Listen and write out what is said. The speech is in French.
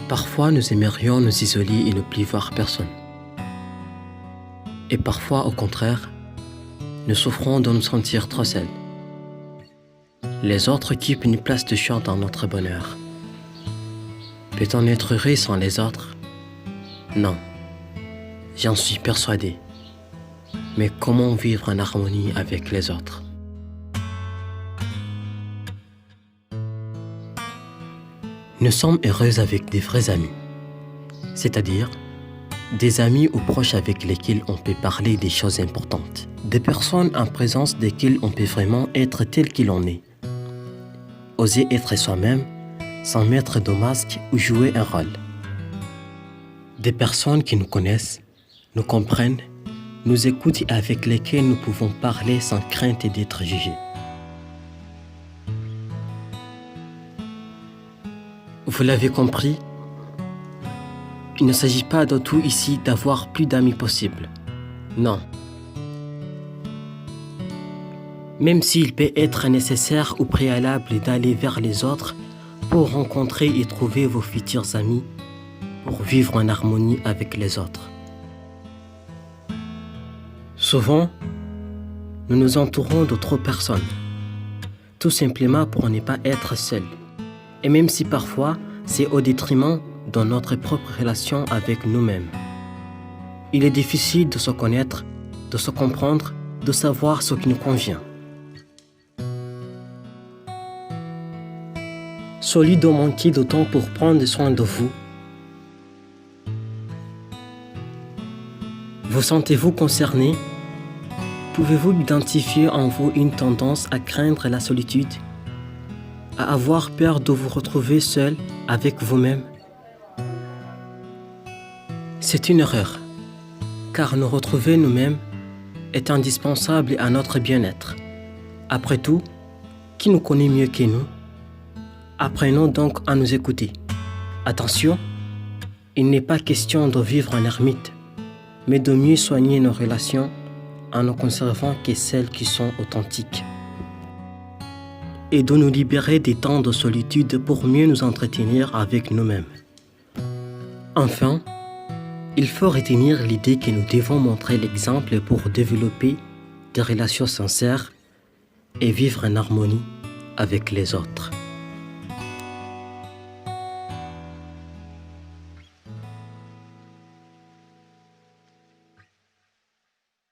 Parfois, nous aimerions nous isoler et ne plus voir personne. Et parfois, au contraire, nous souffrons de nous sentir trop seuls. Les autres occupent une place de choix dans notre bonheur. Peut-on être heureux sans les autres? Non, j'en suis persuadé. Mais comment vivre en harmonie avec les autres? Nous sommes heureux avec des vrais amis, c'est-à-dire des amis ou proches avec lesquels on peut parler des choses importantes, des personnes en présence desquelles on peut vraiment être tel qu'il en est, oser être soi-même sans mettre de masque ou jouer un rôle. Des personnes qui nous connaissent, nous comprennent, nous écoutent et avec lesquelles nous pouvons parler sans crainte d'être jugés. Vous l'avez compris, il ne s'agit pas de tout ici d'avoir plus d'amis possible. Non. Même s'il peut être nécessaire ou préalable d'aller vers les autres pour rencontrer et trouver vos futurs amis, pour vivre en harmonie avec les autres. Souvent, nous nous entourons d'autres personnes, tout simplement pour ne pas être seuls. Et même si parfois, c'est au détriment de notre propre relation avec nous-mêmes. Il est difficile de se connaître, de se comprendre, de savoir ce qui nous convient. Celui de manquer de temps pour prendre soin de vous. Vous sentez-vous concerné? Pouvez-vous identifier en vous une tendance à craindre la solitude? À avoir peur de vous retrouver seul avec vous-même? C'est une erreur, car nous retrouver nous-mêmes est indispensable à notre bien-être. Après tout, qui nous connaît mieux que nous? Apprenons donc à nous écouter. Attention, il n'est pas question de vivre en ermite, mais de mieux soigner nos relations en ne conservant que celles qui sont authentiques. Et de nous libérer des temps de solitude pour mieux nous entretenir avec nous-mêmes. Enfin, il faut retenir l'idée que nous devons montrer l'exemple pour développer des relations sincères et vivre en harmonie avec les autres.